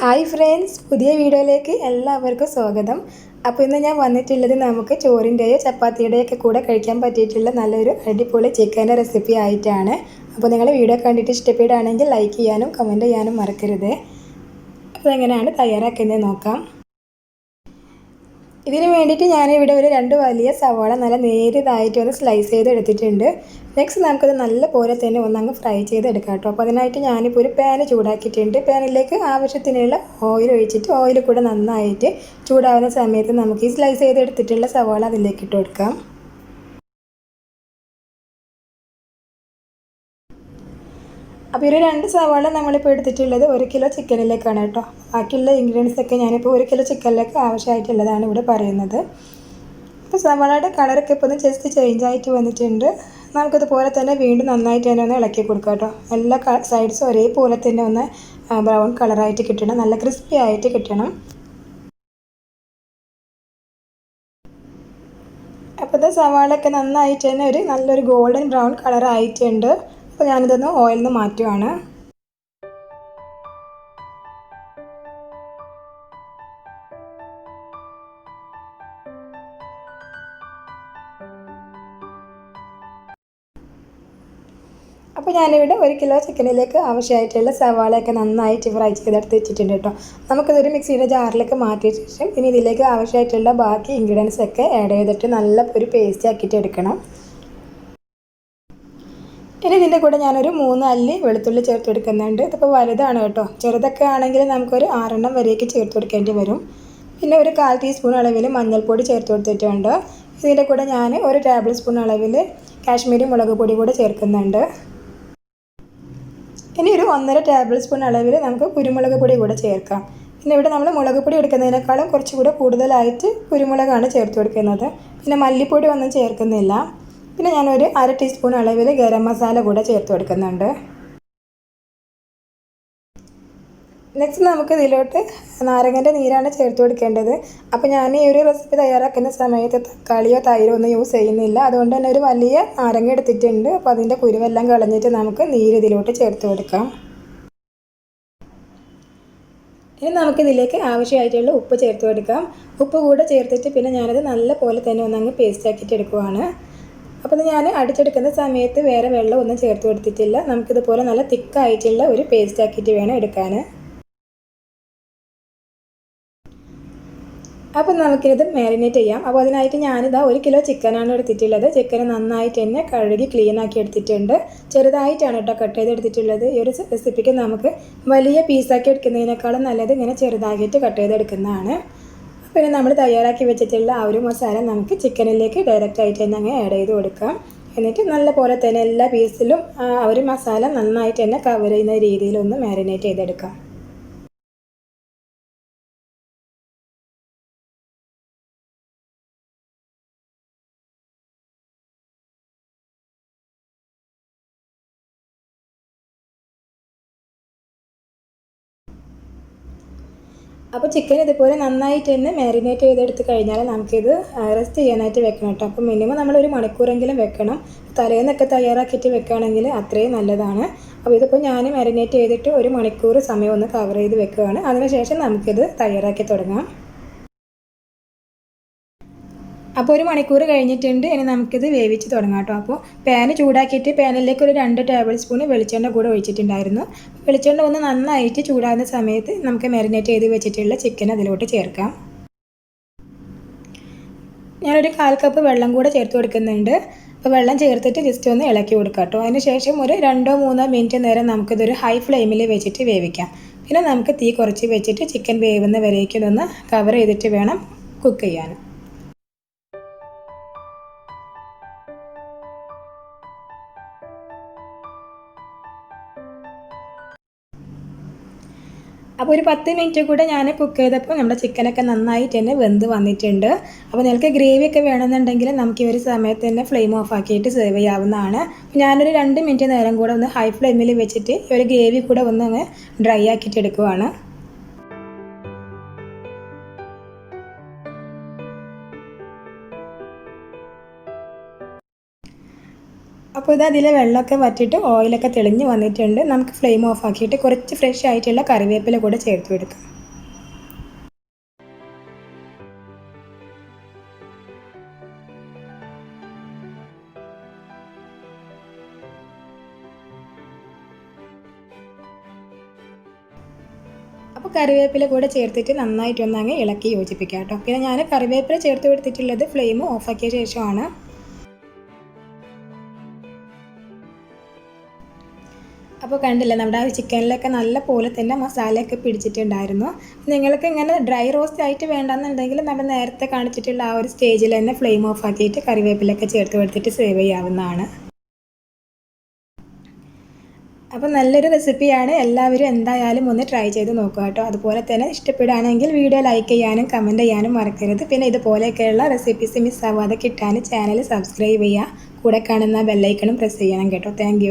Hi friends, പുതിയ വീഡിയോയിലേക്ക് എല്ലാവർക്കും സ്വാഗതം. അപ്പോൾ ഇന്ന് ഞാൻ വന്നിട്ടുള്ളത് നമുക്ക് ചോറിൻ്റെയോ ചപ്പാത്തിയുടെയൊക്കെ കൂടെ കഴിക്കാൻ പറ്റിയിട്ടുള്ള നല്ലൊരു അടിപൊളി ചിക്കൻ്റെ റെസിപ്പി ആയിട്ടാണ്. അപ്പോൾ നിങ്ങൾ വീഡിയോ കണ്ടിട്ട് ഇഷ്ടപ്പെടുകയാണെങ്കിൽ ലൈക്ക് ചെയ്യാനും കമൻറ്റ് ചെയ്യാനും മറക്കരുത്. അപ്പോൾ എങ്ങനെയാണ് തയ്യാറാക്കുന്നത് നോക്കാം. ഇതിന് വേണ്ടിയിട്ട് ഞാനിവിടെ ഒരു 2 വലിയ സവാള നല്ല നേരിയതായിട്ട് ഒന്ന് സ്ലൈസ് ചെയ്ത് എടുത്തിട്ടുണ്ട്. നെക്സ്റ്റ് നമുക്കത് നല്ല പോലെ തന്നെ ഒന്നങ്ങ് ഫ്രൈ ചെയ്തെടുക്കാം കേട്ടോ. അപ്പോൾ അതിനായിട്ട് ഞാനിപ്പോൾ ഒരു പാന് ചൂടാക്കിയിട്ടുണ്ട്. പാനിലേക്ക് ആവശ്യത്തിനുള്ള ഓയിൽ ഒഴിച്ചിട്ട് ഓയിൽ കൂടെ നന്നായിട്ട് ചൂടാവുന്ന സമയത്ത് നമുക്ക് ഈ സ്ലൈസ് ചെയ്തെടുത്തിട്ടുള്ള സവാള അതിലേക്ക് ഇട്ട് കൊടുക്കാം. അപ്പോൾ ഒരു 2 സവാള നമ്മളിപ്പോൾ എടുത്തിട്ടുള്ളത് 1 കിലോ ചിക്കനിലേക്കാണ് കേട്ടോ. ബാക്കിയുള്ള ഇൻഗ്രീഡിയൻസ് ഒക്കെ ഞാനിപ്പോൾ 1 കിലോ ചിക്കനിലേക്ക് ആവശ്യമായിട്ടുള്ളതാണ് ഇവിടെ പറയുന്നത്. അപ്പോൾ സവാളയുടെ കളറൊക്കെ ഇപ്പോൾ ഒന്ന് ജസ്റ്റ് ചേഞ്ച് ആയിട്ട് വന്നിട്ടുണ്ട്. നമുക്കതുപോലെ തന്നെ വീണ്ടും നന്നായിട്ട് തന്നെ ഒന്ന് ഇളക്കി കൊടുക്കാം കേട്ടോ. എല്ലാ സൈഡ്സും ഒരേപോലെ തന്നെ ഒന്ന് ബ്രൗൺ കളറായിട്ട് കിട്ടണം, നല്ല ക്രിസ്പി ആയിട്ട് കിട്ടണം. അപ്പോൾ ഇത് സവാളയൊക്കെ നന്നായിട്ട് തന്നെ നല്ലൊരു ഗോൾഡൻ ബ്രൗൺ കളറായിട്ടുണ്ട്. അപ്പോൾ ഞാനിതൊന്ന് ഓയിലിൽ നിന്ന് മാറ്റുവാണ്. അപ്പോൾ ഞാനിവിടെ 1 കിലോ ചിക്കനിലേക്ക് ആവശ്യമായിട്ടുള്ള സവാളയൊക്കെ നന്നായിട്ട് ഫ്രൈ ചെയ്തെടുത്ത് വെച്ചിട്ടുണ്ട് കേട്ടോ. നമുക്കിതൊരു മിക്സിയുടെ ജാറിലേക്ക് മാറ്റിയ ശേഷം ഇനി ഇതിലേക്ക് ആവശ്യമായിട്ടുള്ള ബാക്കി ഇൻഗ്രീഡിയൻസ് ഒക്കെ ആഡ് ചെയ്തിട്ട് നല്ല ഒരു പേസ്റ്റ് ആക്കിയിട്ട് എടുക്കണം. ഇനി ഇതിൻ്റെ കൂടെ ഞാനൊരു 3 അല്ലി വെളുത്തുള്ളി ചേർത്ത് കൊടുക്കുന്നുണ്ട്. ഇതിപ്പോൾ വലുതാണ് കേട്ടോ. ചെറുതൊക്കെ ആണെങ്കിൽ നമുക്കൊരു 6 എണ്ണം വരെയൊക്കെ ചേർത്ത് കൊടുക്കേണ്ടി വരും. പിന്നെ ഒരു 1/4 ടീസ്പൂൺ അളവിൽ മഞ്ഞൾപ്പൊടി ചേർത്ത് കൊടുത്തിട്ടുണ്ട്. ഇതിൻ്റെ കൂടെ ഞാൻ 1 ടേബിൾ സ്പൂൺ അളവിൽ കാശ്മീരി മുളക് പൊടി കൂടെ ചേർക്കുന്നുണ്ട്. ഇനി ഒരു 1.5 ടേബിൾ സ്പൂൺ അളവിൽ നമുക്ക് കുരുമുളക് പൊടി കൂടെ ചേർക്കാം. പിന്നെ ഇവിടെ നമ്മൾ മുളക് പൊടി എടുക്കുന്നതിനേക്കാളും കുറച്ചുകൂടെ കൂടുതലായിട്ട് കുരുമുളകാണ് ചേർത്ത് കൊടുക്കുന്നത്. പിന്നെ മല്ലിപ്പൊടി ഒന്നും ചേർക്കുന്നില്ല. പിന്നെ ഞാനൊരു 1/2 ടീസ്പൂൺ അളവിൽ ഗരം മസാല കൂടെ ചേർത്ത് കൊടുക്കുന്നുണ്ട്. നെക്സ്റ്റ് നമുക്ക് ഇതിലോട്ട് നാരങ്ങൻ്റെ നീരാണ് ചേർത്ത് കൊടുക്കേണ്ടത്. അപ്പോൾ ഞാൻ ഈ ഒരു റെസിപ്പി തയ്യാറാക്കുന്ന സമയത്ത് തക്കാളിയോ തൈരോ ഒന്നും യൂസ് ചെയ്യുന്നില്ല. അതുകൊണ്ട് തന്നെ ഒരു വലിയ നാരങ്ങ എടുത്തിട്ടുണ്ട്. അപ്പോൾ അതിൻ്റെ കുരുവെല്ലാം കളഞ്ഞിട്ട് നമുക്ക് നീര് ഇതിലോട്ട് ചേർത്ത് കൊടുക്കാം. ഇനി നമുക്കിതിലേക്ക് ആവശ്യമായിട്ടുള്ള ഉപ്പ് ചേർത്ത് കൊടുക്കാം. ഉപ്പ് കൂടെ ചേർത്തിട്ട് പിന്നെ ഞാനത് നല്ല പോലെ തന്നെ ഒന്നങ്ങ് പേസ്റ്റ് ആക്കിയിട്ട് എടുക്കുവാണ്. അപ്പോൾ ഞാൻ അടിച്ചെടുക്കുന്ന സമയത്ത് വേറെ വെള്ളം ഒന്നും ചേർത്ത് കൊടുത്തിട്ടില്ല. നമുക്കിതുപോലെ നല്ല തിക്കായിട്ടുള്ള ഒരു പേസ്റ്റ് ആക്കിയിട്ട് വേണം എടുക്കാൻ. അപ്പോൾ നമുക്കിത് മാരിനേറ്റ് ചെയ്യാം. അപ്പോൾ അതിനായിട്ട് ഞാനിതാ 1 കിലോ ചിക്കനാണ് എടുത്തിട്ടുള്ളത്. ചിക്കൻ നന്നായിട്ട് തന്നെ കഴുകി ക്ലീൻ ആക്കി എടുത്തിട്ടുണ്ട്. ചെറുതായിട്ടാണ് കേട്ടോ കട്ട് ചെയ്തെടുത്തിട്ടുള്ളത്. ഈ ഒരു റെസിപ്പിക്ക് നമുക്ക് വലിയ പീസാക്കി എടുക്കുന്നതിനേക്കാളും നല്ലത് ഇങ്ങനെ ചെറുതാക്കിയിട്ട് കട്ട് ചെയ്തെടുക്കുന്നതാണ്. പിന്നെ നമ്മൾ തയ്യാറാക്കി വെച്ചിട്ടുള്ള ആ ഒരു മസാല നമുക്ക് ചിക്കനിലേക്ക് ഡയറക്റ്റ് ആയിട്ട് തന്നെ അങ്ങ് ആഡ് ചെയ്ത് കൊടുക്കാം. എന്നിട്ട് നല്ല പോലെ തന്നെ എല്ലാ പീസിലും ആ ഒരു മസാല നന്നായിട്ട് തന്നെ കവർ ചെയ്യുന്ന രീതിയിലൊന്ന് മാരിനേറ്റ് ചെയ്തെടുക്കാം. അപ്പോൾ ചിക്കൻ ഇതുപോലെ നന്നായിട്ട് തന്നെ മാരിനേറ്റ് ചെയ്തെടുത്ത് കഴിഞ്ഞാൽ നമുക്കിത് റെസ്റ്റ് ചെയ്യാനായിട്ട് വെക്കണം കേട്ടോ. അപ്പോൾ മിനിമം നമ്മൾ 1 മണിക്കൂറെങ്കിലും വെക്കണം. തലേന്നൊക്കെ തയ്യാറാക്കിയിട്ട് വെക്കുകയാണെങ്കിൽ അത്രയും നല്ലതാണ്. അപ്പോൾ ഇതിപ്പോൾ ഞാൻ മാരിനേറ്റ് ചെയ്തിട്ട് 1 മണിക്കൂർ സമയം ഒന്ന് കവർ ചെയ്ത് വെക്കുകയാണ്. അതിനുശേഷം നമുക്കിത് തയ്യാറാക്കി തുടങ്ങാം. അപ്പോൾ 1 മണിക്കൂർ കഴിഞ്ഞിട്ടുണ്ട്. ഇനി നമുക്കിത് വേവിച്ച് തുടങ്ങാം കേട്ടോ. അപ്പോൾ പാന് ചൂടാക്കിയിട്ട് പാനിലേക്ക് ഒരു 2 ടേബിൾ സ്പൂൺ വെളിച്ചെണ്ണ കൂടെ ഒഴിച്ചിട്ടുണ്ടായിരുന്നു. വെളിച്ചെണ്ണ ഒന്ന് നന്നായിട്ട് ചൂടാകുന്ന സമയത്ത് നമുക്ക് മാരിനേറ്റ് ചെയ്ത് വെച്ചിട്ടുള്ള ചിക്കൻ അതിലോട്ട് ചേർക്കാം. ഞാനൊരു 1/4 കപ്പ് വെള്ളം കൂടെ ചേർത്ത് കൊടുക്കുന്നുണ്ട്. അപ്പോൾ വെള്ളം ചേർത്തിട്ട് ജസ്റ്റ് ഒന്ന് ഇളക്കി കൊടുക്കാം കേട്ടോ. അതിന് ശേഷം ഒരു 2-3 മിനിറ്റ് നേരം നമുക്കിതൊരു ഹൈ ഫ്ലെയിമിൽ വെച്ചിട്ട് വേവിക്കാം. പിന്നെ നമുക്ക് തീ കുറച്ച് വെച്ചിട്ട് ചിക്കൻ വേവുന്ന വരേക്കും ഒന്ന് കവർ ചെയ്തിട്ട് വേണം കുക്ക് ചെയ്യാൻ. അപ്പോൾ ഒരു 10 മിനിറ്റ് കൂടെ ഞാൻ കുക്ക് ചെയ്തപ്പോൾ നമ്മുടെ ചിക്കനൊക്കെ നന്നായിട്ട് തന്നെ വെന്ത് വന്നിട്ടുണ്ട്. അപ്പോൾ നിങ്ങൾക്ക് ഗ്രേവിയൊക്കെ വേണമെന്നുണ്ടെങ്കിൽ നമുക്ക് ഈ ഒരു സമയത്ത് തന്നെ ഫ്ലെയിം ഓഫ് ആക്കിയിട്ട് സെർവ് ചെയ്യാവുന്നതാണ്. ഞാനൊരു 2 മിനിറ്റ് നേരം കൂടെ ഒന്ന് ഹൈ ഫ്ലെയിമിൽ വെച്ചിട്ട് ഈ ഒരു ഗ്രേവി കൂടെ ഒന്ന് ഡ്രൈ ആക്കിയിട്ട് എടുക്കുവാണ്. അപ്പോൾ ഇത് അതിലെ വെള്ളമൊക്കെ വറ്റിയിട്ട് ഓയിലൊക്കെ തെളിഞ്ഞ് വന്നിട്ടുണ്ട്. നമുക്ക് ഫ്ലെയിം ഓഫ് ആക്കിയിട്ട് കുറച്ച് ഫ്രഷ് ആയിട്ടുള്ള കറിവേപ്പില കൂടെ ചേർത്ത് കൊടുക്കാം. അപ്പോൾ കറിവേപ്പില കൂടെ ചേർത്തിട്ട് നന്നായിട്ടൊന്ന് അങ്ങ് ഇളക്കി യോജിപ്പിക്കാം കേട്ടോ. പിന്നെ ഞാൻ കറിവേപ്പില ചേർത്ത് കൊടുത്തിട്ടുള്ളത് ഫ്ലെയിം ഓഫാക്കിയ ശേഷമാണ്. അപ്പോൾ കണ്ടില്ലേ, നമ്മുടെ ആ ചിക്കനിലൊക്കെ നല്ല പോലെ തന്നെ മസാലയൊക്കെ പിടിച്ചിട്ടുണ്ടായിരുന്നു. നിങ്ങൾക്ക് ഇങ്ങനെ ഡ്രൈ റോസ്റ്റ് ആയിട്ട് വേണ്ടെന്നുണ്ടെങ്കിൽ നമ്മൾ നേരത്തെ കാണിച്ചിട്ടുള്ള ആ ഒരു സ്റ്റേജിൽ തന്നെ ഫ്ലെയിം ഓഫ് ആക്കിയിട്ട് കറിവേപ്പിലൊക്കെ ചേർത്ത് കൊടുത്തിട്ട് സേവ് ചെയ്യാവുന്നതാണ്. അപ്പോൾ നല്ലൊരു റെസിപ്പിയാണ്, എല്ലാവരും എന്തായാലും ഒന്ന് ട്രൈ ചെയ്ത് നോക്കുക കേട്ടോ. അതുപോലെ തന്നെ ഇഷ്ടപ്പെടുകയാണെങ്കിൽ വീഡിയോ ലൈക്ക് ചെയ്യാനും കമൻറ്റ് ചെയ്യാനും മറക്കരുത്. പിന്നെ ഇതുപോലെയൊക്കെയുള്ള റെസിപ്പീസ് മിസ്സാവാതെ കിട്ടാൻ ചാനൽ സബ്സ്ക്രൈബ് ചെയ്യുക, കൂടെ കാണുന്ന ബെല്ലൈക്കണും പ്രസ് ചെയ്യണം കേട്ടോ. താങ്ക്